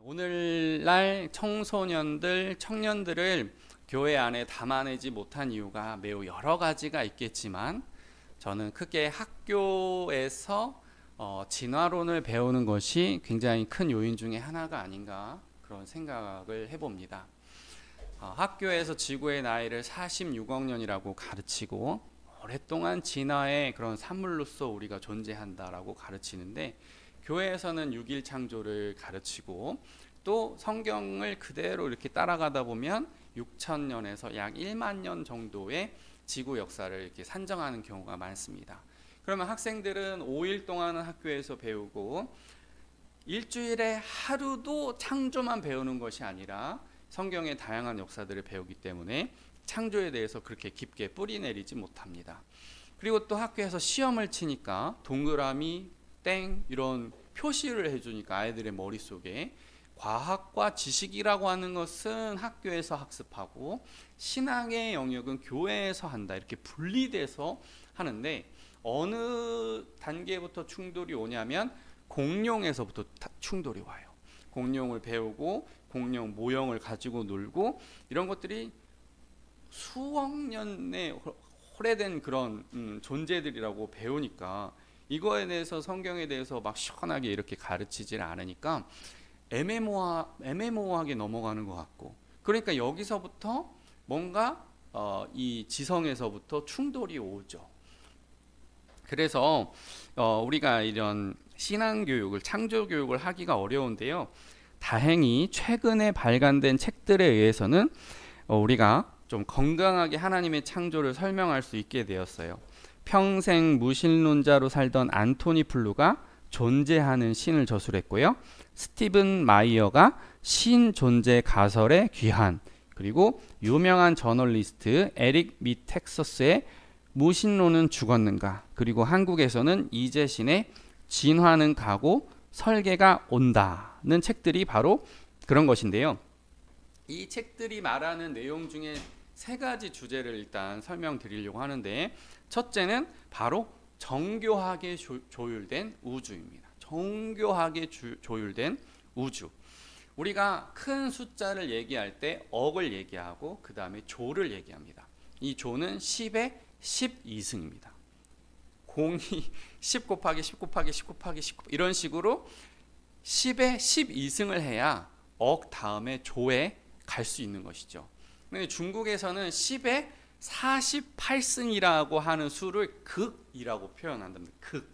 오늘날 청소년들, 청년들을 교회 안에 담아내지 못한 이유가 매우 여러 가지가 있겠지만 저는 크게 학교에서 진화론을 배우는 것이 굉장히 큰 요인 중에 하나가 아닌가 그런 생각을 해봅니다. 학교에서 지구의 나이를 46억 년이라고 가르치고 오랫동안 진화의 그런 산물로서 우리가 존재한다라고 가르치는데 교회에서는 6일 창조를 가르치고 또 성경을 그대로 이렇게 따라가다 보면 6천년에서 약 1만 년 정도의 지구 역사를 이렇게 산정하는 경우가 많습니다. 그러면 학생들은 5일 동안은 학교에서 배우고 일주일에 하루도 창조만 배우는 것이 아니라 성경의 다양한 역사들을 배우기 때문에 창조에 대해서 그렇게 깊게 뿌리내리지 못합니다. 그리고 또 학교에서 시험을 치니까 동그라미, 땡 이런 표시를 해주니까 아이들의 머릿속에 과학과 지식이라고 하는 것은 학교에서 학습하고 신앙의 영역은 교회에서 한다 이렇게 분리돼서 하는데 어느 단계부터 충돌이 오냐면 공룡에서부터 충돌이 와요. 공룡을 배우고 공룡 모형을 가지고 놀고 이런 것들이 수억 년의 오래된 그런 존재들이라고 배우니까 이거에 대해서 성경에 대해서 막 시원하게 이렇게 가르치질 않으니까 애매모호하게 넘어가는 것 같고 그러니까 여기서부터 뭔가 이 지성에서부터 충돌이 오죠. 그래서 우리가 이런 신앙교육을 창조교육을 하기가 어려운데요. 다행히 최근에 발간된 책들에 의해서는 우리가 좀 건강하게 하나님의 창조를 설명할 수 있게 되었어요. 평생 무신론자로 살던 안토니 플루가 존재하는 신을 저술했고요. 스티븐 마이어가 신 존재 가설의 귀한, 그리고 유명한 저널리스트 에릭 미텍서스의 무신론은 죽었는가, 그리고 한국에서는 이재신의 진화는 가고 설계가 온다는 책들이 바로 그런 것인데요. 이 책들이 말하는 내용 중에 세 가지 주제를 일단 설명드리려고 하는데 첫째는 바로 정교하게 조율된 우주입니다. 정교하게 조율된 우주. 우리가 큰 숫자를 얘기할 때 억을 얘기하고 그 다음에 조를 얘기합니다. 이 조는 10의 12승입니다. 공이 10 곱하기 10 곱하기 10 곱하기 10 이런 식으로 10의 12승을 해야 억 다음에 조에 갈 수 있는 것이죠. 근데 중국에서는 10의 48승이라고 하는 수를 극이라고 표현한답니다. 극.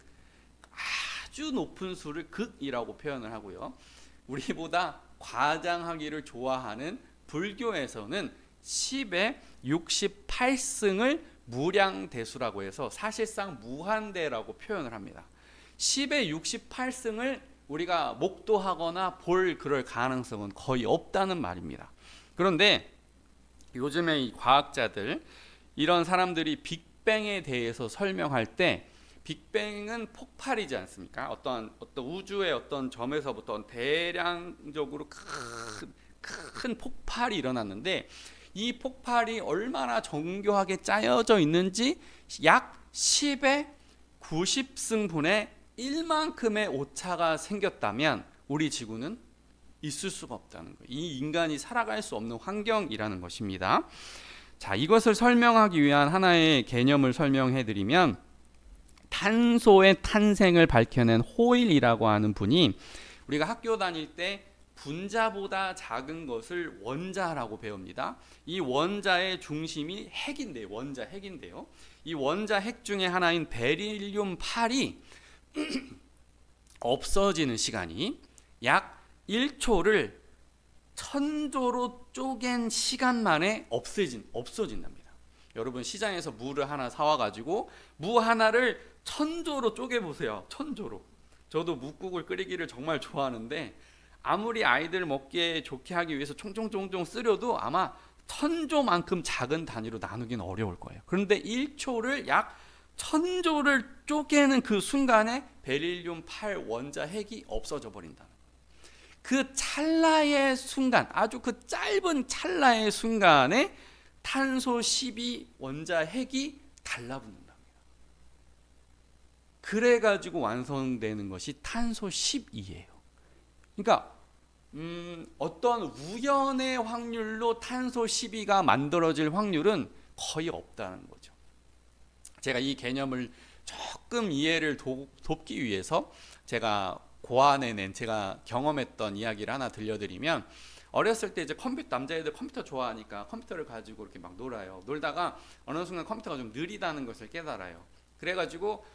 아주 높은 수를 극이라고 표현을 하고요. 우리보다 과장하기를 좋아하는 불교에서는 10의 68승을 무량대수라고 해서 사실상 무한대라고 표현을 합니다. 10의 68승을 우리가 목도하거나 볼 그럴 가능성은 거의 없다는 말입니다. 그런데 요즘에 이 과학자들 이런 사람들이 빅뱅에 대해서 설명할 때 빅뱅은 폭발이지 않습니까? 어떤 우주의 어떤 점에서부터 대량적으로 큰 폭발이 일어났는데 이 폭발이 얼마나 정교하게 짜여져 있는지 약 10의 90승분의 1만큼의 오차가 생겼다면 우리 지구는 있을 수가 없다는 거예요. 이 인간이 살아갈 수 없는 환경이라는 것입니다. 자, 이것을 설명하기 위한 하나의 개념을 설명해 드리면 탄소의 탄생을 밝혀낸 호일이라고 하는 분이 우리가 학교 다닐 때 분자보다 작은 것을 원자라고 배웁니다. 이 원자의 중심이 핵인데요. 원자 핵인데요. 이 원자 핵 중에 하나인 베릴륨 8이 없어지는 시간이 약 1초를 1000조로 쪼갠 시간 만에 없어진답니다. 여러분 시장에서 무를 하나 사와가지고 무 하나를 1000조로 쪼개보세요. 1000조로. 저도 묵국을 끓이기를 정말 좋아하는데 아무리 아이들 먹기에 좋게 하기 위해서 총총총총 쓰려도 아마 1000조만큼 작은 단위로 나누기는 어려울 거예요. 그런데 1초를 약 1000조를 쪼개는 그 순간에 베릴륨 8 원자 핵이 없어져 버린다는 거예요. 그 찰나의 순간, 아주 그 짧은 찰나의 순간에 탄소 12 원자 핵이 달라붙는답니다. 그래가지고 완성되는 것이 탄소 12예요. 그러니까 어떤 우연의 확률로 탄소 12가 만들어질 확률은 거의 없다는 거죠. 제가 이 개념을 조금 이해를 돕기 위해서 제가 고안해낸 제가 경험했던 이야기를 하나 들려드리면, 어렸을 때 이제 남자애들 컴퓨터 좋아하니까 컴퓨터를 가지고 이렇게 막 놀아요. 놀다가 어느 순간 컴퓨터가 좀 느리다는 것을 깨달아요. 그래가지고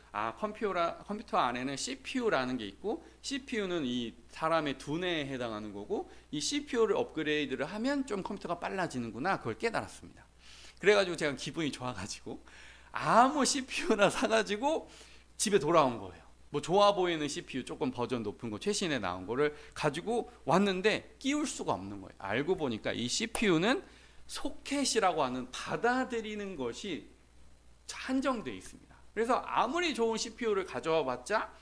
컴퓨터 안에는 CPU라는 게 있고, CPU는 이 사람의 두뇌에 해당하는 거고, 이 CPU를 업그레이드를 하면 좀 컴퓨터가 빨라지는구나, 그걸 깨달았습니다. 그래가지고 제가 기분이 좋아가지고 아무 CPU나 사가지고 집에 돌아온 거예요. 뭐 좋아 보이는 CPU 조금 버전 높은 거 최신에 나온 거를 가지고 왔는데 끼울 수가 없는 거예요. 알고 보니까 이 CPU는 소켓이라고 하는 받아들이는 것이 한정되어 있습니다. 그래서 아무리 좋은 CPU를 가져와 봤자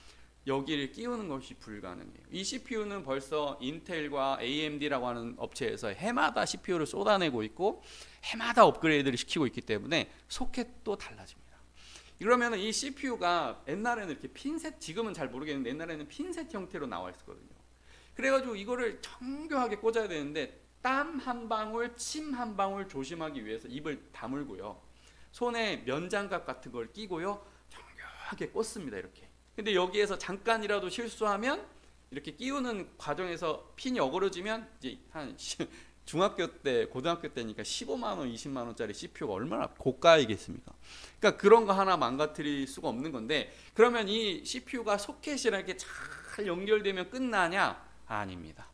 여기를 끼우는 것이 불가능해요. 이 CPU는 벌써 인텔과 AMD라고 하는 업체에서 해마다 CPU를 쏟아내고 있고 해마다 업그레이드를 시키고 있기 때문에 소켓도 달라집니다. 그러면 이 CPU가 옛날에는 이렇게 핀셋, 지금은 잘 모르겠는데 옛날에는 핀셋 형태로 나와 있었거든요. 그래가지고 이거를 정교하게 꽂아야 되는데 땀 한 방울, 침 한 방울 조심하기 위해서 입을 다물고요. 손에 면장갑 같은 걸 끼고요. 정교하게 꽂습니다. 이렇게. 근데 여기에서 잠깐이라도 실수하면 이렇게 끼우는 과정에서 핀이 어그러지면 이제 한 중학교 때, 고등학교 때니까 15만 원, 20만 원짜리 CPU가 얼마나 고가이겠습니까? 그러니까 그런 거 하나 망가뜨릴 수가 없는 건데, 그러면 이 CPU가 소켓이랑 이렇게 잘 연결되면 끝나냐? 아닙니다.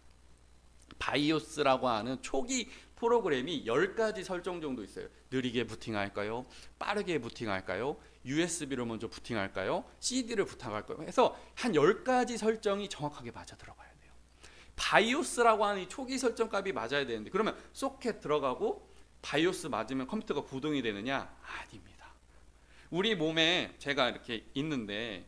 바이오스라고 하는 초기 프로그램이 10가지 설정 정도 있어요. 느리게 부팅할까요? 빠르게 부팅할까요? USB로 먼저 부팅할까요? CD를 부팅할까요? 해서 한 10가지 설정이 정확하게 맞아 들어가야 돼요. 바이오스라고 하는 이 초기 설정 값이 맞아야 되는데, 그러면 소켓 들어가고 바이오스 맞으면 컴퓨터가 구동이 되느냐? 아닙니다. 우리 몸에 제가 이렇게 있는데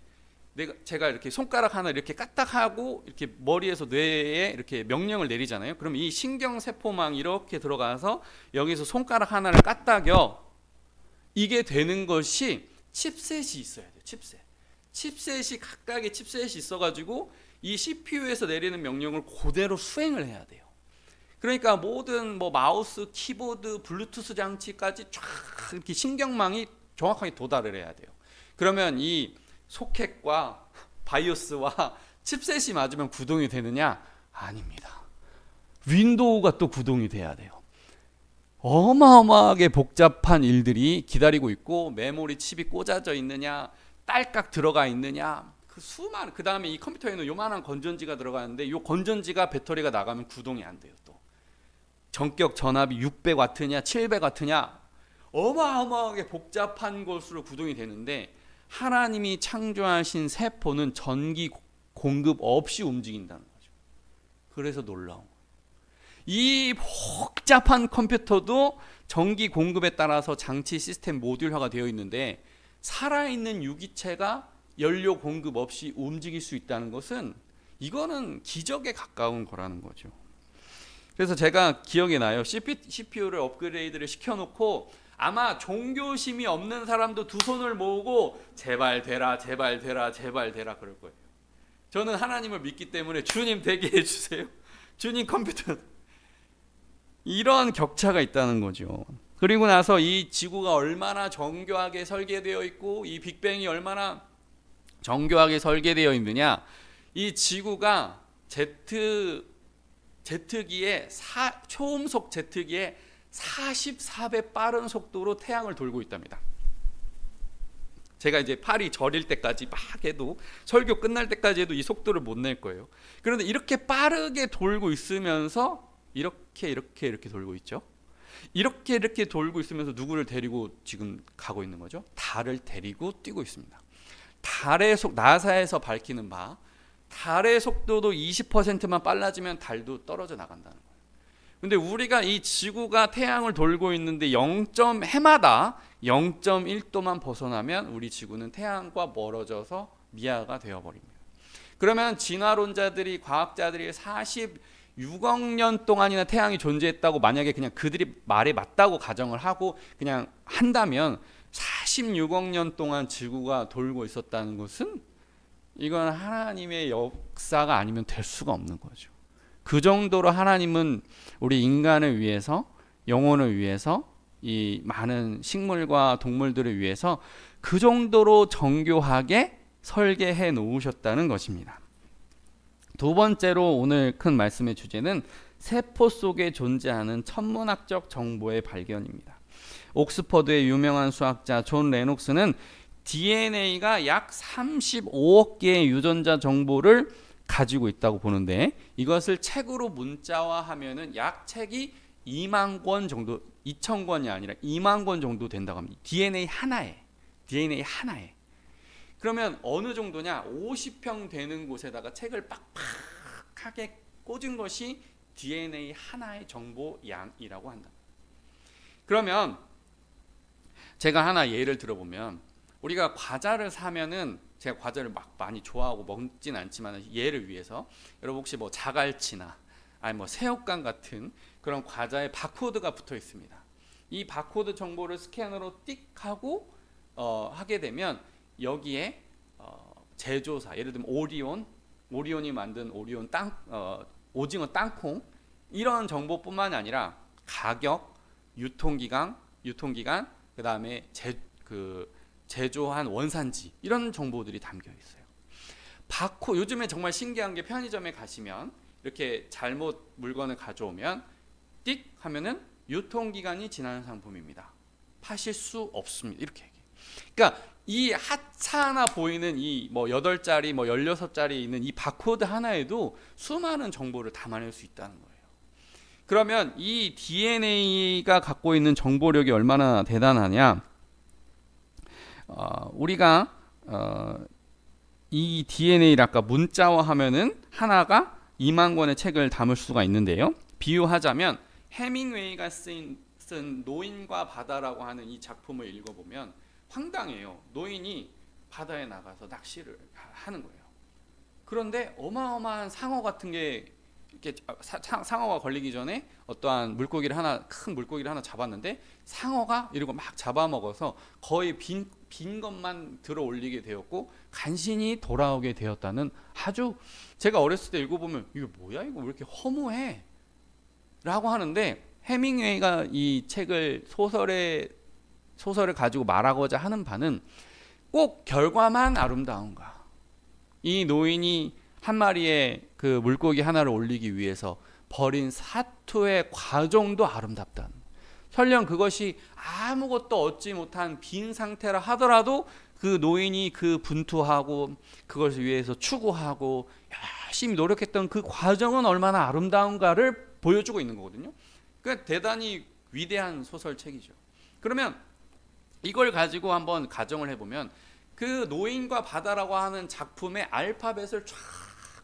제가 이렇게 손가락 하나 이렇게 까딱하고 이렇게 머리에서 뇌에 이렇게 명령을 내리잖아요. 그럼 이 신경세포망 이렇게 들어가서 여기서 손가락 하나를 까딱여, 이게 되는 것이 칩셋이 있어야 돼요. 칩셋이 각각의 칩셋이 있어가지고 이 CPU에서 내리는 명령을 그대로 수행을 해야 돼요. 그러니까 모든 뭐 마우스, 키보드, 블루투스 장치까지 쫙 이렇게 신경망이 정확하게 도달을 해야 돼요. 그러면 이 소켓과 바이오스와 칩셋이 맞으면 구동이 되느냐? 아닙니다. 윈도우가 또 구동이 돼야 돼요. 어마어마하게 복잡한 일들이 기다리고 있고, 메모리 칩이 꽂아져 있느냐, 딸깍 들어가 있느냐, 그 다음에 이 컴퓨터에는 요만한 건전지가 들어가는데 이 건전지가 배터리가 나가면 구동이 안 돼요. 또 전격 전압이 600W냐 700W냐 어마어마하게 복잡한 것으로 구동이 되는데, 하나님이 창조하신 세포는 전기 공급 없이 움직인다는 거죠. 그래서 놀라운 거예요. 이 복잡한 컴퓨터도 전기 공급에 따라서 장치 시스템 모듈화가 되어 있는데, 살아있는 유기체가 연료 공급 없이 움직일 수 있다는 것은 이거는 기적에 가까운 거라는 거죠. 그래서 제가 기억이 나요. CPU를 업그레이드를 시켜놓고 아마 종교심이 없는 사람도 두 손을 모으고 제발 되라, 제발 되라, 제발 되라 그럴 거예요. 저는 하나님을 믿기 때문에 주님 되게 해주세요. 주님 컴퓨터. 이런 격차가 있다는 거죠. 그리고 나서 이 지구가 얼마나 정교하게 설계되어 있고 이 빅뱅이 얼마나 정교하게 설계되어 있느냐. 이 지구가 제트기에 초음속 제트기에 44배 빠른 속도로 태양을 돌고 있답니다. 제가 이제 팔이 저릴 때까지 막 해도, 설교 끝날 때까지 해도 이 속도를 못 낼 거예요. 그런데 이렇게 빠르게 돌고 있으면서 이렇게 돌고 있죠. 이렇게 돌고 있으면서 누구를 데리고 지금 가고 있는 거죠? 달을 데리고 뛰고 있습니다. 나사에서 밝히는 바, 달의 속도도 20%만 빨라지면 달도 떨어져 나간다는 거예요. 근데 우리가 이 지구가 태양을 돌고 있는데 해마다 0.1도만 벗어나면 우리 지구는 태양과 멀어져서 미아가 되어버립니다. 그러면 진화론자들이, 과학자들이 46억 년 동안이나 태양이 존재했다고 만약에 그냥 그들이 말에 맞다고 가정을 하고 그냥 한다면 46억 년 동안 지구가 돌고 있었다는 것은 이건 하나님의 역사가 아니면 될 수가 없는 거죠. 그 정도로 하나님은 우리 인간을 위해서, 영혼을 위해서, 이 많은 식물과 동물들을 위해서 그 정도로 정교하게 설계해 놓으셨다는 것입니다. 두 번째로 오늘 큰 말씀의 주제는 세포 속에 존재하는 천문학적 정보의 발견입니다. 옥스퍼드의 유명한 수학자 존 레녹스는 DNA가 약 35억 개의 유전자 정보를 가지고 있다고 보는데, 이것을 책으로 문자화하면은 약 책이 2만 권 정도, 2천 권이 아니라 2만 권 정도 된다고 합니다. DNA 하나에. 그러면 어느 정도냐? 50평 되는 곳에다가 책을 빡빡하게 꽂은 것이 DNA 하나의 정보 양이라고 한다. 그러면 제가 하나 예를 들어보면, 우리가 과자를 사면은, 제가 과자를 막 많이 좋아하고 먹진 않지만 얘를 위해서 여러분 혹시 뭐 자갈치나 아니 뭐 새우깡 같은 그런 과자에 바코드가 붙어 있습니다. 이 바코드 정보를 스캐너로 띡 하고 하게 되면 여기에 제조사, 예를 들면 오리온이 만든 오징어 땅콩, 이런 정보뿐만이 아니라 가격, 유통기간, 그 다음에 제조한 원산지, 이런 정보들이 담겨 있어요. 요즘에 정말 신기한 게, 편의점에 가시면 이렇게 잘못 물건을 가져오면 띡 하면은 유통기간이 지난 상품입니다. 파실 수 없습니다. 이렇게 얘기해요. 그러니까 이 하찮아 보이는 이 뭐 8자리, 뭐 16자리 있는 이 바코드 하나에도 수많은 정보를 담아낼 수 있다는 거예요. 그러면 이 DNA가 갖고 있는 정보력이 얼마나 대단하냐? 우리가 이 DNA를 아까 문자화하면은 하나가 2만 권의 책을 담을 수가 있는데요. 비유하자면 해밍웨이가 쓴 노인과 바다라고 하는 이 작품을 읽어보면 황당해요. 노인이 바다에 나가서 낚시를 하는 거예요. 그런데 어마어마한 상어 같은 게 이렇게 상어가 걸리기 전에 어떠한 큰 물고기를 하나 잡았는데, 상어가 이러고 막 잡아먹어서 거의 빈 것만 들어 올리게 되었고 간신히 돌아오게 되었다는, 아주 제가 어렸을 때 읽어보면 이게 뭐야, 이거 왜 이렇게 허무해 라고 하는데, 해밍웨이가 이 책을 소설을 가지고 말하고자 하는 바는 꼭 결과만 아름다운가, 이 노인이 한 마리의 그 물고기 하나를 올리기 위해서 벌인 사투의 과정도 아름답다는, 설령 그것이 아무것도 얻지 못한 빈 상태라 하더라도 그 노인이 그 분투하고 그것을 위해서 추구하고 열심히 노력했던 그 과정은 얼마나 아름다운가를 보여주고 있는 거거든요. 그러니까 대단히 위대한 소설책이죠. 그러면 이걸 가지고 한번 가정을 해보면, 그 노인과 바다라고 하는 작품의 알파벳을 쫙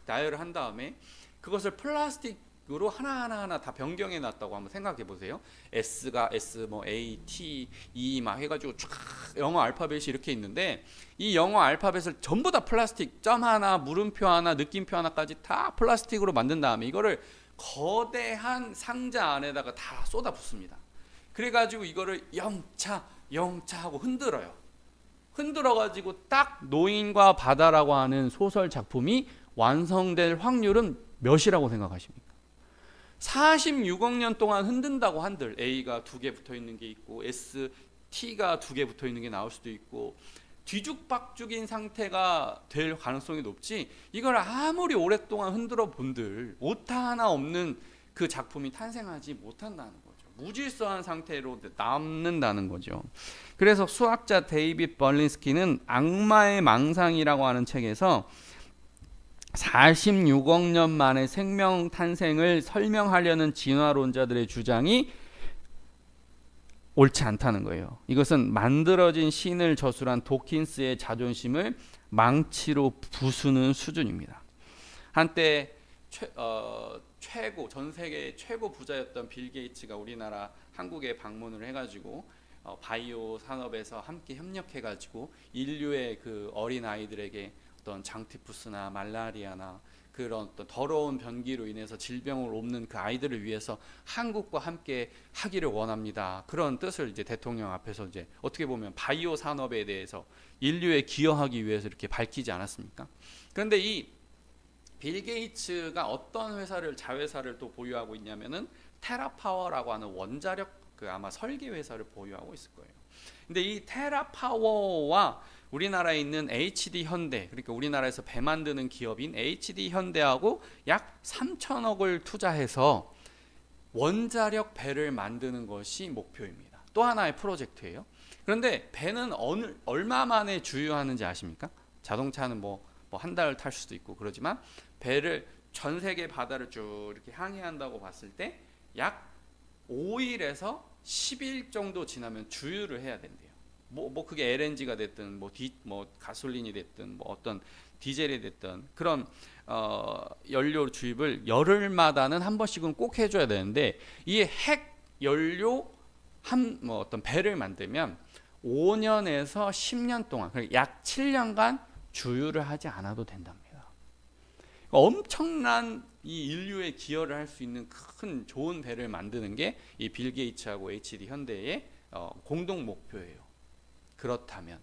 나열을 한 다음에 그것을 플라스틱으로 하나하나 다 변경해 놨다고 한번 생각해 보세요. S가 S, 뭐 A, T, E 막 해가지고 쫙 영어 알파벳이 이렇게 있는데, 이 영어 알파벳을 전부 다 플라스틱, 점 하나, 물음표 하나, 느낌표 하나까지 다 플라스틱으로 만든 다음에 이거를 거대한 상자 안에다가 다 쏟아 붓습니다. 그래가지고 이거를 영차 하고 흔들어가지고 딱 노인과 바다라고 하는 소설 작품이 완성될 확률은 몇이라고 생각하십니까? 46억 년 동안 흔든다고 한들, A가 2개 붙어 있는 게 있고 S, T가 2개 붙어 있는 게 나올 수도 있고, 뒤죽박죽인 상태가 될 가능성이 높지, 이걸 아무리 오랫동안 흔들어 본들 오타 하나 없는 그 작품이 탄생하지 못한다는 거죠. 무질서한 상태로 남는다는 거죠. 그래서 수학자 데이빗 벌린스키는 악마의 망상이라고 하는 책에서 46억 년 만에 생명 탄생을 설명하려는 진화론자들의 주장이 옳지 않다는 거예요. 이것은 만들어진 신을 저술한 도킨스의 자존심을 망치로 부수는 수준입니다. 한때 전 세계 최고 부자였던 빌 게이츠가 우리나라 한국에 방문을 해가지고 바이오 산업에서 함께 협력해가지고 인류의 그 어린 아이들에게 어떤 장티푸스나 말라리아나 그런 어떤 더러운 변기로 인해서 질병을 옮는 그 아이들을 위해서 한국과 함께 하기를 원합니다. 그런 뜻을 이제 대통령 앞에서 이제 어떻게 보면 바이오 산업에 대해서 인류에 기여하기 위해서 이렇게 밝히지 않았습니까? 그런데 이 빌 게이츠가 어떤 회사를 자회사를 또 보유하고 있냐면은 테라파워라고 하는 원자력 그 아마 설계 회사를 보유하고 있을 거예요. 근데 이 테라파워와 우리나라에 있는 HD 현대, 그러니까 우리나라에서 배 만드는 기업인 HD 현대하고 약 3천억을 투자해서 원자력 배를 만드는 것이 목표입니다. 또 하나의 프로젝트예요. 그런데 배는 얼마 만에 주유하는지 아십니까? 자동차는 뭐 한 달 탈 수도 있고 그러지만 배를 전 세계 바다를 쭉 이렇게 항해한다고 봤을 때 약 5일에서 10일 정도 지나면 주유를 해야 된대요. 뭐 그게 LNG가 됐든 뭐 가솔린이 됐든 뭐 어떤 디젤이 됐든 그런 연료 주입을 열흘마다는 한 번씩은 꼭 해줘야 되는데 이 핵 연료 뭐 어떤 배를 만들면 5년에서 10년 동안 약 7년간 주유를 하지 않아도 된답니다. 엄청난 이 인류에 기여를 할 수 있는 큰 좋은 배를 만드는 게 이 빌 게이츠하고 HD 현대의 공동 목표예요. 그렇다면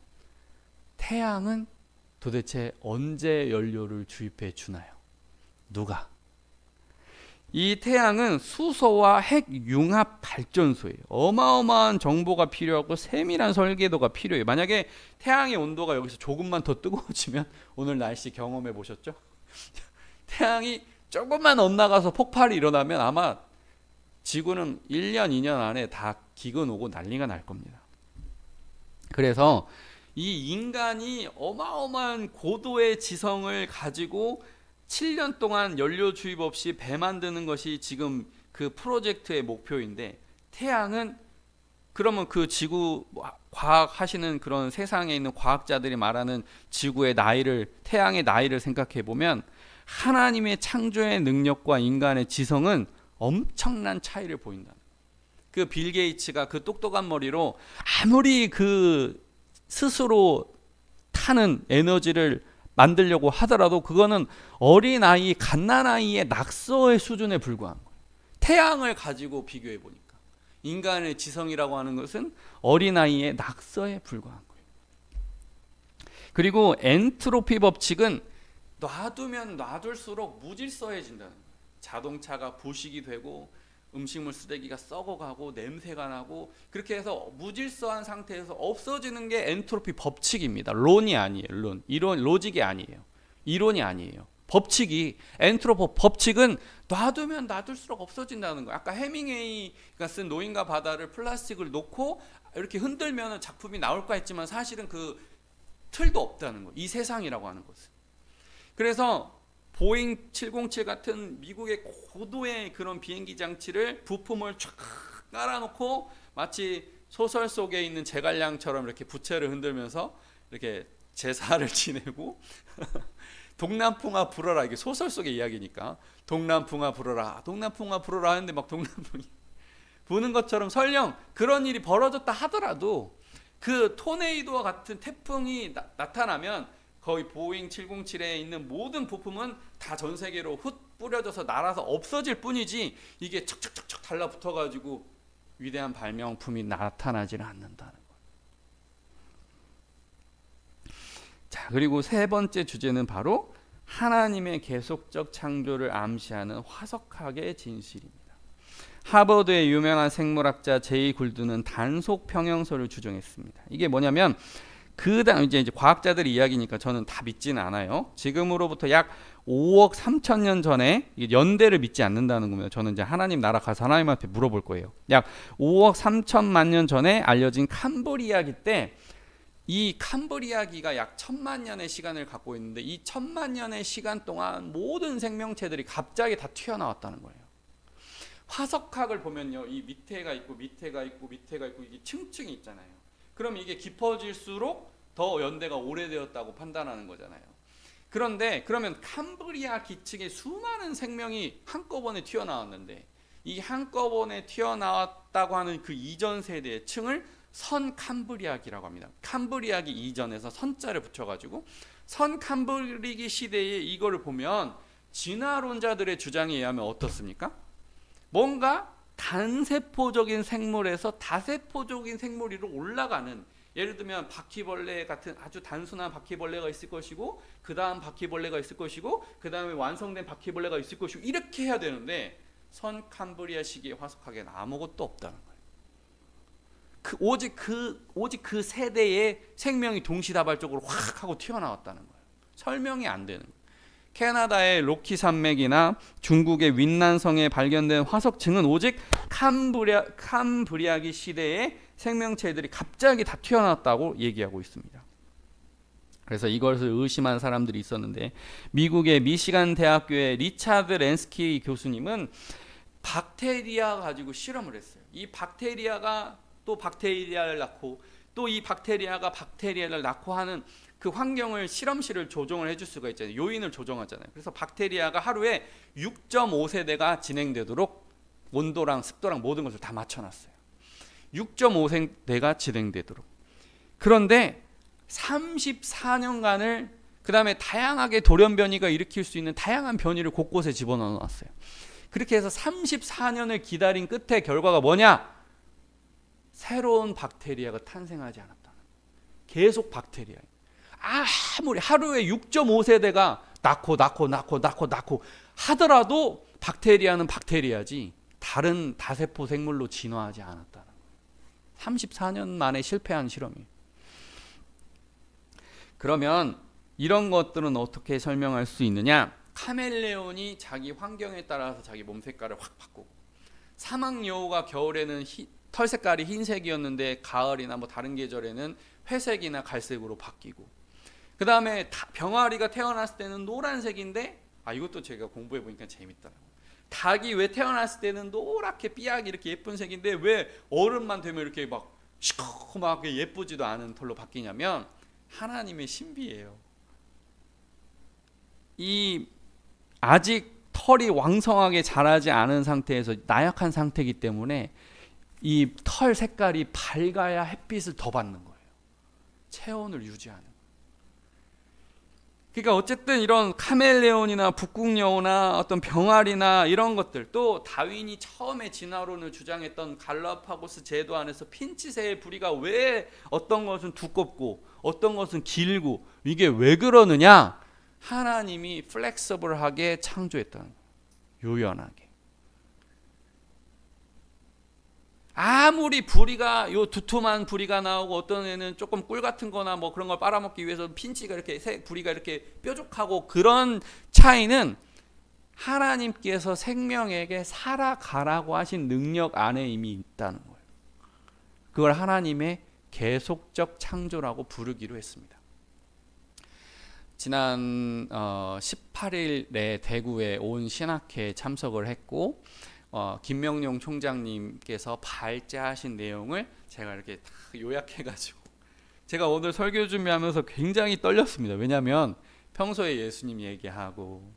태양은 도대체 언제 연료를 주입해 주나요? 누가? 이 태양은 수소와 핵 융합 발전소예요. 어마어마한 정보가 필요하고 세밀한 설계도가 필요해요. 만약에 태양의 온도가 여기서 조금만 더 뜨거워지면 오늘 날씨 경험해 보셨죠? 태양이 조금만 엇나가서 폭발이 일어나면 아마 지구는 1년, 2년 안에 다 기근 오고 난리가 날 겁니다. 그래서 이 인간이 어마어마한 고도의 지성을 가지고 7년 동안 연료 주입 없이 배 만드는 것이 지금 그 프로젝트의 목표인데 태양은 그러면 그 지구 과학 하시는 그런 세상에 있는 과학자들이 말하는 지구의 나이를 태양의 나이를 생각해 보면 하나님의 창조의 능력과 인간의 지성은 엄청난 차이를 보인다. 그 빌 게이츠가 그 똑똑한 머리로 아무리 그 스스로 타는 에너지를 만들려고 하더라도 그거는 어린아이, 갓난아이의 낙서의 수준에 불과한 거예요. 태양을 가지고 비교해 보니까 인간의 지성이라고 하는 것은 어린아이의 낙서에 불과한 거예요. 그리고 엔트로피 법칙은 놔두면 놔둘수록 무질서해진다는 거예요. 자동차가 부식이 되고 음식물 쓰레기가 썩어가고 냄새가 나고 그렇게 해서 무질서한 상태에서 없어지는 게 엔트로피 법칙입니다. 론이 아니에요. 이론, 로직이 아니에요. 이론이 아니에요. 법칙이 엔트로피 법칙은 놔두면 놔둘수록 없어진다는 거예요. 아까 해밍웨이가 쓴 노인과 바다를 플라스틱을 놓고 이렇게 흔들면 작품이 나올까 했지만 사실은 그 틀도 없다는 거예요. 이 세상이라고 하는 것은. 그래서 보잉 707 같은 미국의 고도의 그런 비행기 장치를 부품을 쫙 깔아놓고 마치 소설 속에 있는 제갈량처럼 이렇게 부채를 흔들면서 이렇게 제사를 지내고 동남풍아 불어라, 이게 소설 속의 이야기니까 동남풍아 불어라, 동남풍아 불어라 하는데 막 동남풍이 부는 것처럼 설령 그런 일이 벌어졌다 하더라도 그 토네이도와 같은 태풍이 나타나면 거의 보잉 707에 있는 모든 부품은 다 전 세계로 훗 뿌려져서 날아서 없어질 뿐이지 이게 척척척척 달라붙어 가지고 위대한 발명품이 나타나지는 않는다는 거예요. 자, 그리고 세 번째 주제는 바로 하나님의 계속적 창조를 암시하는 화석학의 진실입니다. 하버드의 유명한 생물학자 제이 굴드는 단속 평형설을 주장했습니다. 이게 뭐냐면 그다음 이제 과학자들의 이야기니까 저는 다 믿지는 않아요. 지금으로부터 약 5억 3천 년 전에 연대를 믿지 않는다는 겁니다. 저는 이제 하나님 나라 가서 하나님한테 물어볼 거예요. 약 5억 3천만 년 전에 알려진 캄브리아기 때 이 캄브리아기가 약 1000만 년의 시간을 갖고 있는데 이 1000만 년의 시간 동안 모든 생명체들이 갑자기 다 튀어나왔다는 거예요. 화석학을 보면요, 이 밑에가 있고 밑에가 있고 밑에가 있고 이게 층층이 있잖아요. 그럼 이게 깊어질수록 더 연대가 오래되었다고 판단하는 거잖아요. 그런데 그러면 캄브리아 기층에 수많은 생명이 한꺼번에 튀어나왔는데 이 한꺼번에 튀어나왔다고 하는 그 이전 세대의 층을 선 캄브리아기라고 합니다. 캄브리아기 이전에서 선자를 붙여가지고 선 캄브리기 시대에 이거를 보면 진화론자들의 주장에 의하면 어떻습니까? 뭔가 단세포적인 생물에서 다세포적인 생물 위로 올라가는 예를 들면 바퀴벌레 같은 아주 단순한 바퀴벌레가 있을 것이고, 그 다음 바퀴벌레가 있을 것이고, 그 다음에 완성된 바퀴벌레가 있을 것이고, 이렇게 해야 되는데 선 캄브리아 시기의 화석학에는 아무것도 없다는 거예요. 오직 그 세대의 생명이 동시다발적으로 확 하고 튀어나왔다는 거예요. 설명이 안 되는 거예요. 캐나다의 로키 산맥이나 중국의 윈난성에 발견된 화석층은 오직 캄브리아기 시대의 생명체들이 갑자기 다 튀어나왔다고 얘기하고 있습니다. 그래서 이것을 의심한 사람들이 있었는데, 미국의 미시간 대학교의 리차드 랜스키 교수님은 박테리아 가지고 실험을 했어요. 이 박테리아가 또 박테리아를 낳고, 또 이 박테리아가 박테리아를 낳고 하는 그 환경을, 실험실을 조정을 해줄 수가 있잖아요. 요인을 조정하잖아요. 그래서 박테리아가 하루에 6.5세대가 진행되도록 온도랑 습도랑 모든 것을 다 맞춰놨어요. 6.5세대가 진행되도록. 그런데 34년간을, 그 다음에 다양하게 돌연 변이가 일으킬 수 있는 다양한 변이를 곳곳에 집어넣어 놨어요. 그렇게 해서 34년을 기다린 끝에 결과가 뭐냐? 새로운 박테리아가 탄생하지 않았다는 거예요. 계속 박테리아. 아무리 하루에 6.5세대가 낳고 하더라도 박테리아는 박테리아지 다른 다세포 생물로 진화하지 않았다는 거예요. 34년 만에 실패한 실험이에요. 그러면 이런 것들은 어떻게 설명할 수 있느냐? 카멜레온이 자기 환경에 따라서 자기 몸 색깔을 확 바꾸고, 사막여우가 겨울에는 털 색깔이 흰색이었는데 가을이나 뭐 다른 계절에는 회색이나 갈색으로 바뀌고, 그 다음에 병아리가 태어났을 때는 노란색인데, 이것도 제가 공부해 보니까 재밌더라고요. 닭이 왜 태어났을 때는 노랗게 삐약이 이렇게 예쁜 색인데 왜 어른만 되면 이렇게 막 시커멓게 예쁘지도 않은 털로 바뀌냐면 하나님의 신비예요. 이 아직 털이 왕성하게 자라지 않은 상태에서 나약한 상태이기 때문에 이 털 색깔이 밝아야 햇빛을 더 받는 거예요. 체온을 유지하는 거예요. 그러니까 어쨌든 이런 카멜레온이나 북극여우나 어떤 병아리나 이런 것들, 또 다윈이 처음에 진화론을 주장했던 갈라파고스 제도 안에서 핀치새의 부리가 왜 어떤 것은 두껍고 어떤 것은 길고, 이게 왜 그러느냐? 하나님이 플렉서블하게 창조했다는 거예요. 유연하게. 아무리 부리가 요 두툼한 부리가 나오고, 어떤 애는 조금 꿀 같은 거나 뭐 그런 걸 빨아먹기 위해서 핀치가 이렇게 부리가 이렇게 뾰족하고, 그런 차이는 하나님께서 생명에게 살아가라고 하신 능력 안에 이미 있다는 거예요. 그걸 하나님의 계속적 창조라고 부르기로 했습니다. 지난 18일에 대구에 온 신학회에 참석을 했고, 김명룡 총장님께서 발제하신 내용을 제가 이렇게 다 요약해가지고, 제가 오늘 설교 준비하면서 굉장히 떨렸습니다. 왜냐하면 평소에 예수님 얘기하고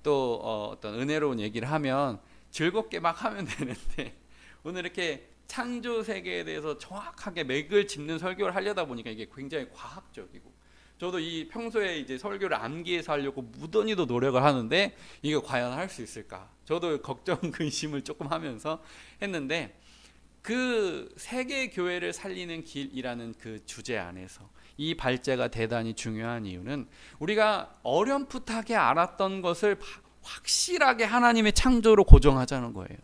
또 어떤 은혜로운 얘기를 하면 즐겁게 막 하면 되는데, 오늘 이렇게 창조 세계에 대해서 정확하게 맥을 짚는 설교를 하려다 보니까 이게 굉장히 과학적이고, 저도 이 평소에 이제 설교를 암기해서 하려고 무던히도 노력을 하는데 이게 과연 할 수 있을까? 저도 걱정 근심을 조금 하면서 했는데, 그 세계 교회를 살리는 길이라는 그 주제 안에서 이 발제가 대단히 중요한 이유는, 우리가 어렴풋하게 알았던 것을 확실하게 하나님의 창조로 고정하자는 거예요.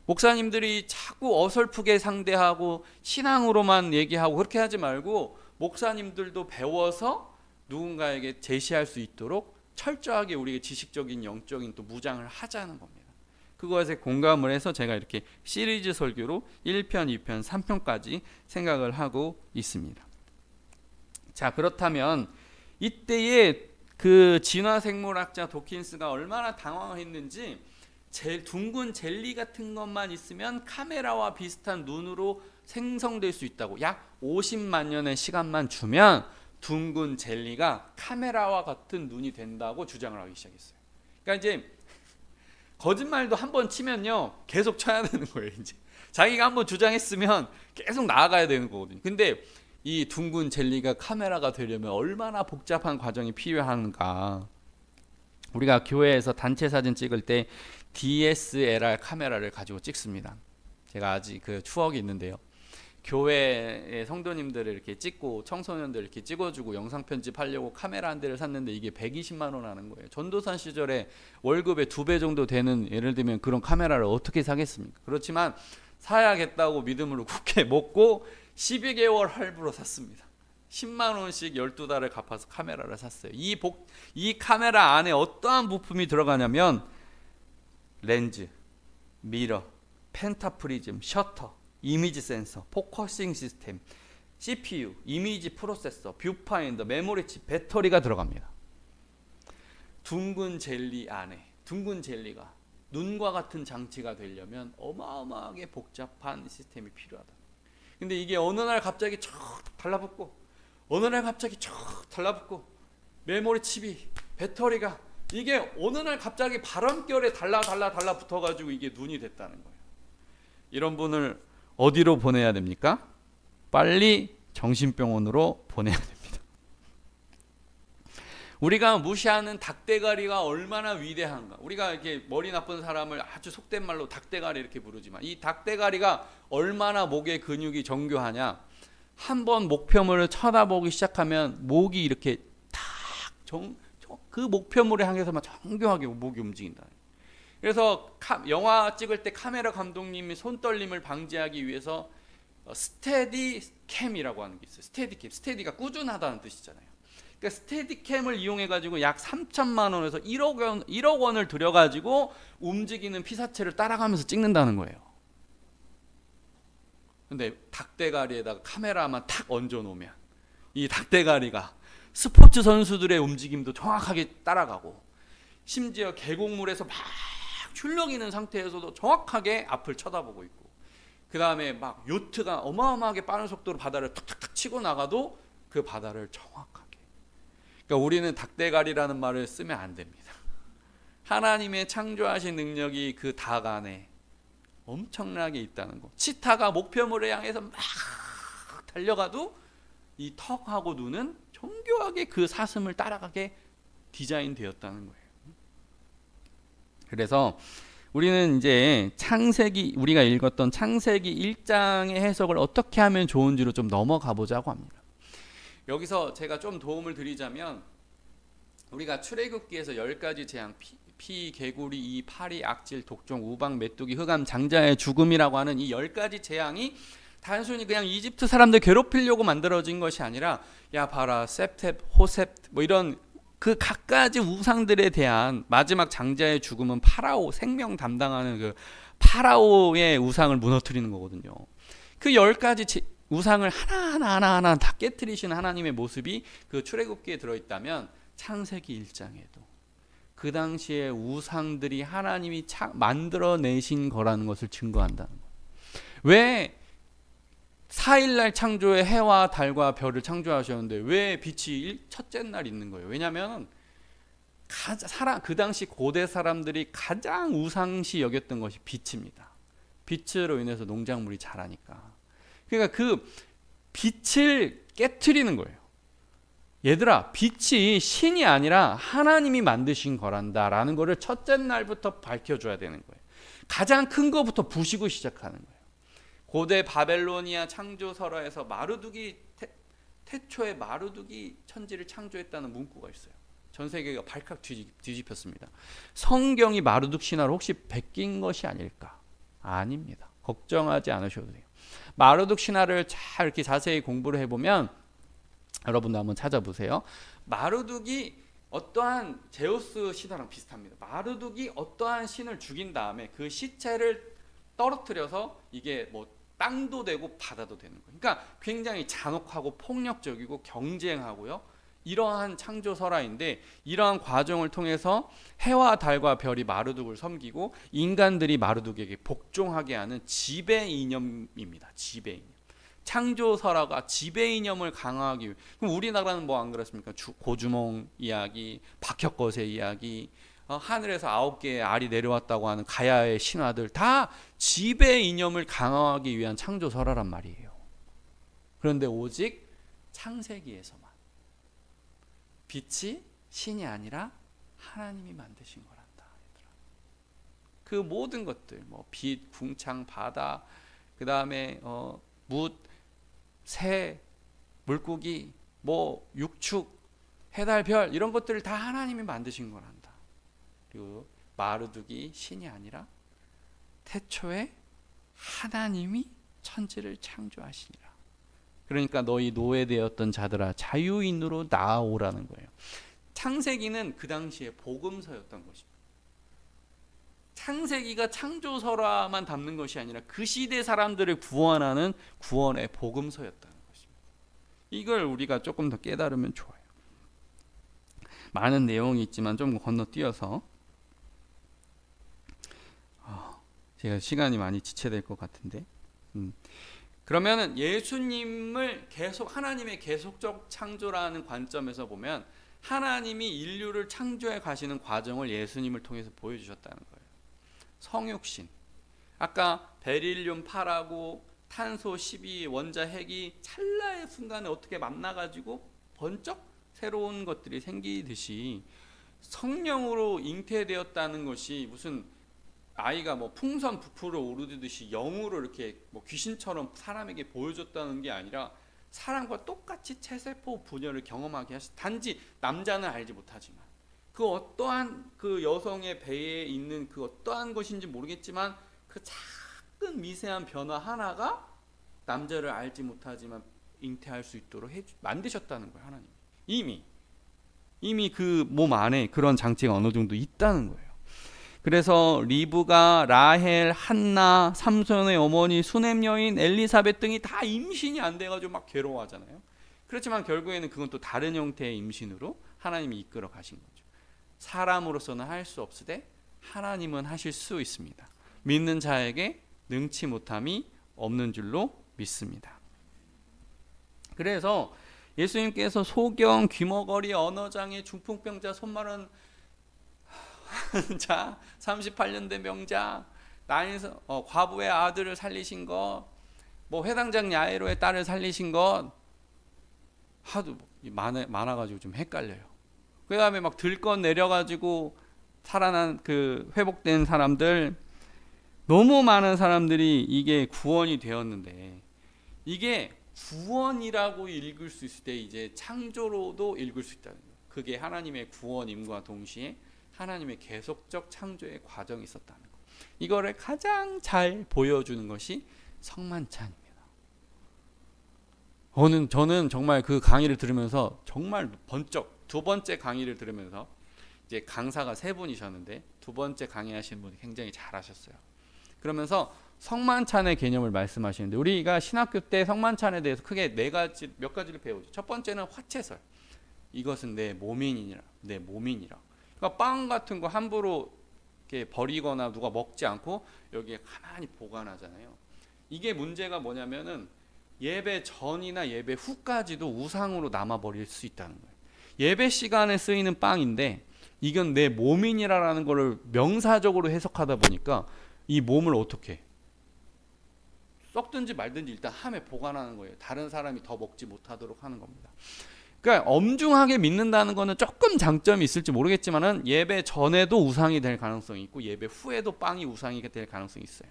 목사님들이 자꾸 어설프게 상대하고 신앙으로만 얘기하고 그렇게 하지 말고, 목사님들도 배워서 누군가에게 제시할 수 있도록 철저하게 우리가 지식적인 영적인 또 무장을 하자는 겁니다. 그것에 공감을 해서 제가 이렇게 시리즈 설교로 1편, 2편, 3편까지 생각을 하고 있습니다. 자, 그렇다면 이때의 그 진화생물학자 도킨스가 얼마나 당황했는지, 둥근 젤리 같은 것만 있으면 카메라와 비슷한 눈으로 생성될 수 있다고, 약 50만 년의 시간만 주면 둥근 젤리가 카메라와 같은 눈이 된다고 주장을 하기 시작했어요. 그러니까 이제 거짓말도 한번 치면요 계속 쳐야 되는 거예요. 이제 자기가 한번 주장했으면 계속 나아가야 되는 거거든요. 근데 이 둥근 젤리가 카메라가 되려면 얼마나 복잡한 과정이 필요한가. 우리가 교회에서 단체 사진 찍을 때 DSLR 카메라를 가지고 찍습니다. 제가 아직 그 추억이 있는데요. 교회의 성도님들을 이렇게 찍고 청소년들 이렇게 찍어주고 영상 편집하려고 카메라 한 대를 샀는데 이게 120만 원 하는 거예요. 전도사 시절에 월급의 2배 정도 되는, 예를 들면 그런 카메라를 어떻게 사겠습니까? 그렇지만 사야겠다고 믿음으로 굳게 먹고 12개월 할부로 샀습니다. 10만 원씩 12달을 갚아서 카메라를 샀어요. 이 카메라 안에 어떠한 부품이 들어가냐면 렌즈, 미러, 펜타프리즘, 셔터, 이미지 센서, 포커싱 시스템, CPU, 이미지 프로세서, 뷰파인더, 메모리 칩, 배터리가 들어갑니다. 둥근 젤리 안에, 둥근 젤리가 눈과 같은 장치가 되려면 어마어마하게 복잡한 시스템이 필요하다. 근데 이게 어느 날 갑자기 척 달라붙고, 어느 날 갑자기 척 달라붙고, 메모리 칩이, 배터리가, 이게 어느 날 갑자기 바람결에 달라붙어가지고 이게 눈이 됐다는 거예요. 이런 분을 어디로 보내야 됩니까? 빨리 정신병원으로 보내야 됩니다. 우리가 무시하는 닭대가리가 얼마나 위대한가. 우리가 이렇게 머리 나쁜 사람을 아주 속된 말로 닭대가리 이렇게 부르지만, 이 닭대가리가 얼마나 목의 근육이 정교하냐. 한번 목표물을 쳐다보기 시작하면 목이 이렇게 그 목표물에 향해서만 정교하게 목이 움직인다. 그래서 영화 찍을 때 카메라 감독님이 손떨림을 방지하기 위해서 스테디 캠이라고 하는 게 있어요. 스테디 캠. 스테디가 꾸준하다는 뜻이잖아요. 그러니까 스테디캠을 이용해 가지고 약 3천만 원에서 1억 원을 들여 가지고 움직이는 피사체를 따라가면서 찍는다는 거예요. 근데 닭대가리에다가 카메라만 탁 얹어 놓으면 이 닭대가리가 스포츠 선수들의 움직임도 정확하게 따라가고, 심지어 계곡물에서 막 출렁이는 상태에서도 정확하게 앞을 쳐다보고 있고, 그 다음에 막 요트가 어마어마하게 빠른 속도로 바다를 탁탁탁 치고 나가도 그 바다를 정확하게. 그러니까 우리는 닭대가리라는 말을 쓰면 안 됩니다. 하나님의 창조하신 능력이 그 닭 안에 엄청나게 있다는 거. 치타가 목표물을 향해서 막 달려가도 이 턱하고 눈은 정교하게 그 사슴을 따라가게 디자인되었다는 거예요. 그래서 우리는 이제 우리가 읽었던 창세기 1장의 해석을 어떻게 하면 좋은지로 좀 넘어가 보자고 합니다. 여기서 제가 좀 도움을 드리자면, 우리가 출애굽기에서 10가지 재앙, 피, 개구리, 이, 파리, 악질, 독종, 우박, 메뚜기, 흑암, 장자의 죽음이라고 하는 이 10가지 재앙이 단순히 그냥 이집트 사람들 괴롭히려고 만들어진 것이 아니라, 야 봐라 셉텝, 호셉 뭐 이런 그 각가지 우상들에 대한, 마지막 장자의 죽음은 파라오, 생명 담당하는 그 파라오의 우상을 무너뜨리는 거거든요. 그 10가지 우상을 하나하나 다 깨트리시는 하나님의 모습이 그 출애굽기에 들어있다면, 창세기 1장에도 그 당시에 우상들이 하나님이 만들어내신 거라는 것을 증거한다는 거예요. 왜 4일날 창조의 해와 달과 별을 창조하셨는데 왜 빛이 첫째 날 있는 거예요? 왜냐하면 그 당시 고대 사람들이 가장 우상시 여겼던 것이 빛입니다. 빛으로 인해서 농작물이 자라니까. 그러니까 그 빛을 깨트리는 거예요. 얘들아, 빛이 신이 아니라 하나님이 만드신 거란다라는 거를 첫째 날부터 밝혀줘야 되는 거예요. 가장 큰 거부터 부시고 시작하는 거예요. 고대 바벨로니아 창조설화에서 태초에 마루두기 천지를 창조했다는 문구가 있어요. 전 세계가 발칵 뒤집혔습니다. 성경이 마루둑 신화로 혹시 베낀 것이 아닐까? 아닙니다. 걱정하지 않으셔도 돼요. 마루둑 신화를 잘 이렇게 자세히 공부를 해보면, 여러분도 한번 찾아보세요. 마루둑이 어떠한 제우스 신화랑 비슷합니다. 마루둑이 어떠한 신을 죽인 다음에 그 시체를 떨어뜨려서 이게 뭐 땅도 되고 바다도 되는 거예요. 그러니까 굉장히 잔혹하고 폭력적이고 경쟁하고요. 이러한 창조 설화인데, 이러한 과정을 통해서 해와 달과 별이 마루둑을 섬기고 인간들이 마루둑에게 복종하게 하는 지배 이념입니다. 지배 이념. 창조 설화가 지배 이념을 강화하기 위해. 그럼 우리나라는 뭐 안 그렇습니까? 고주몽 이야기, 박혁거세 이야기, 하늘에서 9개의 알이 내려왔다고 하는 가야의 신화들, 다 지배 이념을 강화하기 위한 창조 설화란 말이에요. 그런데 오직 창세기에서만 빛이 신이 아니라 하나님이 만드신 거란다. 그 모든 것들, 뭐 빛, 궁창, 바다, 그 다음에 묻, 새, 물고기, 뭐 육축, 해달, 별 이런 것들을 다 하나님이 만드신 거란다. 그리고 마루두기 신이 아니라 태초에 하나님이 천지를 창조하시니라. 그러니까 너희 노예되었던 자들아 자유인으로 나아오라는 거예요. 창세기는 그 당시에 복음서였던 것입니다. 창세기가 창조설화만 담는 것이 아니라 그 시대 사람들을 구원하는 구원의 복음서였다는 것입니다. 이걸 우리가 조금 더 깨달으면 좋아요. 많은 내용이 있지만 좀 건너뛰어서 제가 시간이 많이 지체될 것 같은데 그러면은 예수님을 계속 하나님의 계속적 창조라는 관점에서 보면 하나님이 인류를 창조해 가시는 과정을 예수님을 통해서 보여주셨다는 거예요. 성육신, 아까 베릴륨 8하고 탄소 12 원자 핵이 찰나의 순간에 어떻게 만나가지고 번쩍 새로운 것들이 생기듯이 성령으로 잉태되었다는 것이 무슨 아이가 뭐 풍선 부풀어 오르듯이 영으로 이렇게 뭐 귀신처럼 사람에게 보여줬다는 게 아니라 사람과 똑같이 체세포 분열을 경험하게 하시. 단지 남자는 알지 못하지만 그 어떠한 그 여성의 배에 있는 그 어떠한 것인지 모르겠지만 그 작은 미세한 변화 하나가 남자를 알지 못하지만 잉태할 수 있도록 만드셨다는 거예요. 하나님 이미 그 몸 안에 그런 장치가 어느 정도 있다는 거예요. 그래서 리브가 라헬, 한나, 삼손의 어머니, 수넴 여인, 엘리사벳 등이 다 임신이 안 돼가지고 막 괴로워하잖아요. 그렇지만 결국에는 그건 또 다른 형태의 임신으로 하나님이 이끌어 가신 거죠. 사람으로서는 할 수 없으되 하나님은 하실 수 있습니다. 믿는 자에게 능치 못함이 없는 줄로 믿습니다. 그래서 예수님께서 소경, 귀머거리, 언어장애, 중풍병자, 손마른 자, 38년 된 명자, 나인서 과부의 아들을 살리신 것, 뭐 회당장 야이로의 딸을 살리신 것 하도 많아가지고 좀 헷갈려요. 그 다음에 막 들건 내려가지고 살아난 그 회복된 사람들, 너무 많은 사람들이 이게 구원이 되었는데 이게 구원이라고 읽을 수 있을 때 이제 창조로도 읽을 수 있다는 거예요. 그게 하나님의 구원임과 동시에 하나님의 계속적 창조의 과정이 있었다는 것. 이거를 가장 잘 보여주는 것이 성만찬입니다. 저는 정말 그 강의를 들으면서 정말 번쩍 두 번째 강의를 들으면서 이제 강사가 세 분이셨는데 두 번째 강의하시는 분이 굉장히 잘하셨어요. 그러면서 성만찬의 개념을 말씀하시는데 우리가 신학교 때 성만찬에 대해서 크게 몇 가지를 배우죠. 첫 번째는 화채설. 이것은 내 몸이니라. 내 몸이니라. 그러니까 빵 같은 거 함부로 이렇게 버리거나 누가 먹지 않고 여기에 가만히 보관하잖아요. 이게 문제가 뭐냐면은 예배 전이나 예배 후까지도 우상으로 남아버릴 수 있다는 거예요. 예배 시간에 쓰이는 빵인데 이건 내 몸이니라라는 거를 명사적으로 해석하다 보니까 이 몸을 어떻게 썩든지 말든지 일단 함에 보관하는 거예요. 다른 사람이 더 먹지 못하도록 하는 겁니다. 그러니까 엄중하게 믿는다는 거는 조금 장점이 있을지 모르겠지만은 예배 전에도 우상이 될 가능성이 있고 예배 후에도 빵이 우상이 될 가능성이 있어요.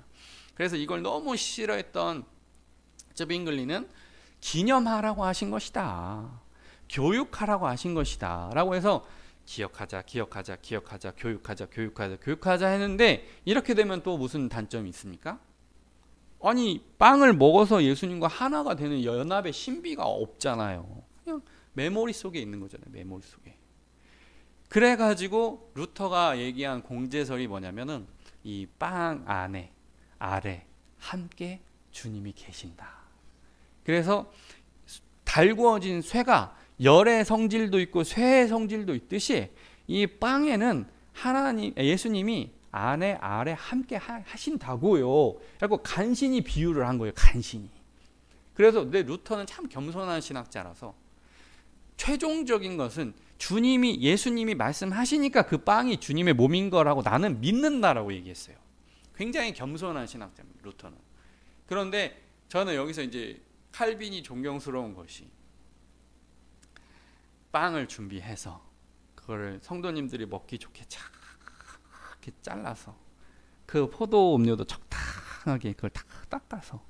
그래서 이걸 너무 싫어했던 쯔빙글리는 기념하라고 하신 것이다. 교육하라고 하신 것이다. 라고 해서 기억하자, 교육하자 했는데 이렇게 되면 또 무슨 단점이 있습니까? 아니 빵을 먹어서 예수님과 하나가 되는 연합의 신비가 없잖아요. 그냥 메모리 속에 있는 거잖아요. 메모리 속에. 그래가지고 루터가 얘기한 공제설이 뭐냐면은 이 빵 안에 아래 함께 주님이 계신다. 그래서 달구어진 쇠가 열의 성질도 있고 쇠의 성질도 있듯이 이 빵에는 예수님이 안에 아래 함께 하신다고요. 그리고 간신히 비유를 한 거예요. 간신히. 그래서 루터는 참 겸손한 신학자라서 최종적인 것은 예수님이 말씀하시니까 그 빵이 주님의 몸인 거라고 나는 믿는다라고 얘기했어요. 굉장히 겸손한 신학자입니다. 루터는. 그런데 저는 여기서 이제 칼빈이 존경스러운 것이 빵을 준비해서 그거를 성도님들이 먹기 좋게 이렇게 잘라서 그 포도 음료도 적당하게 그걸 딱 닦아서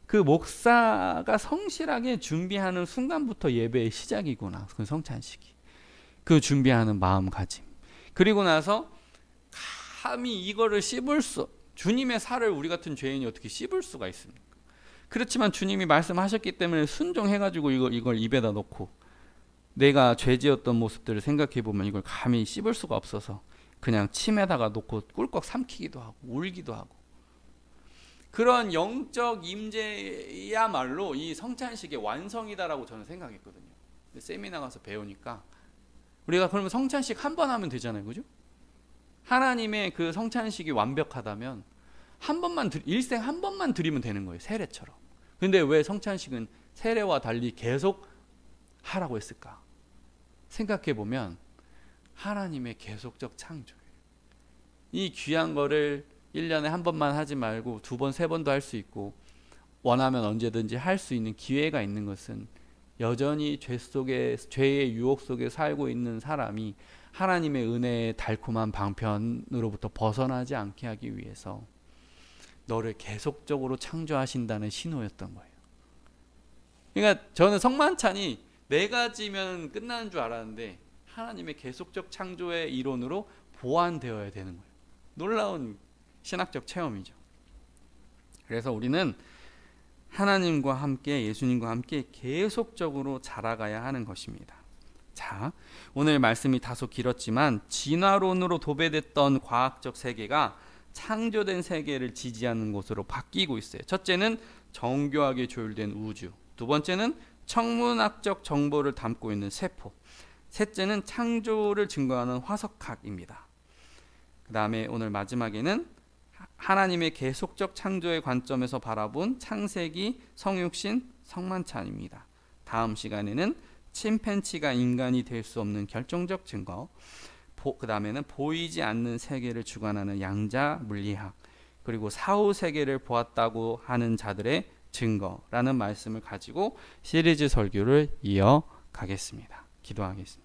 그 목사가 성실하게 준비하는 순간부터 예배의 시작이구나. 그 성찬식이. 그 준비하는 마음가짐. 그리고 나서 감히 이거를 주님의 살을 우리 같은 죄인이 어떻게 씹을 수가 있습니까? 그렇지만 주님이 말씀하셨기 때문에 순종해가지고 이걸 입에다 넣고 내가 죄지었던 모습들을 생각해보면 이걸 감히 씹을 수가 없어서 그냥 침에다가 놓고 꿀꺽 삼키기도 하고 울기도 하고, 그런 영적 임재야말로 이 성찬식의 완성이다라고 저는 생각했거든요. 세미나 가서 배우니까 우리가 그러면 성찬식 한 번 하면 되잖아요, 그죠? 하나님의 그 성찬식이 완벽하다면 일생 한 번만 드리면 되는 거예요, 세례처럼. 근데 왜 성찬식은 세례와 달리 계속 하라고 했을까? 생각해 보면 하나님의 계속적 창조예요. 이 귀한 거를 1년에 한 번만 하지 말고 2번, 3번도 할 수 있고 원하면 언제든지 할 수 있는 기회가 있는 것은 여전히 죄의 유혹 속에 살고 있는 사람이 하나님의 은혜의 달콤한 방편으로부터 벗어나지 않게 하기 위해서 너를 계속적으로 창조하신다는 신호였던 거예요. 그러니까 저는 성만찬이 4가지면 끝나는 줄 알았는데 하나님의 계속적 창조의 이론으로 보완되어야 되는 거예요. 놀라운 신학적 체험이죠. 그래서 우리는 하나님과 함께, 예수님과 함께 계속적으로 자라가야 하는 것입니다. 자, 오늘 말씀이 다소 길었지만 진화론으로 도배됐던 과학적 세계가 창조된 세계를 지지하는 것으로 바뀌고 있어요. 첫째는 정교하게 조율된 우주, 두 번째는 천문학적 정보를 담고 있는 세포, 셋째는 창조를 증거하는 화석학입니다. 그 다음에 오늘 마지막에는 하나님의 계속적 창조의 관점에서 바라본 창세기, 성육신, 성만찬입니다. 다음 시간에는 침팬지가 인간이 될 수 없는 결정적 증거, 그 다음에는 보이지 않는 세계를 주관하는 양자 물리학, 그리고 사후 세계를 보았다고 하는 자들의 증거라는 말씀을 가지고 시리즈 설교를 이어가겠습니다. 기도하겠습니다.